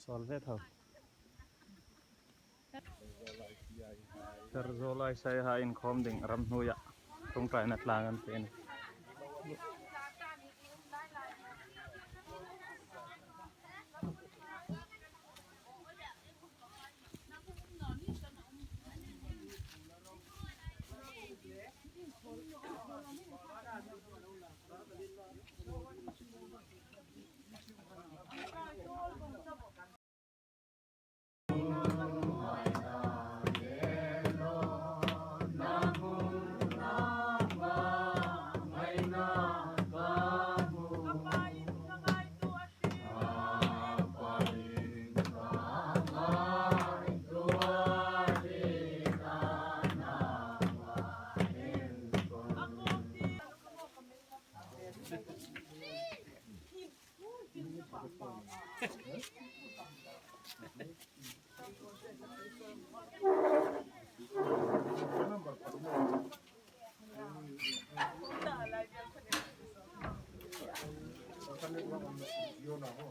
solve thôi terzolai saya hain khom ding ram nuya tung trai nat langan ten Yun ako.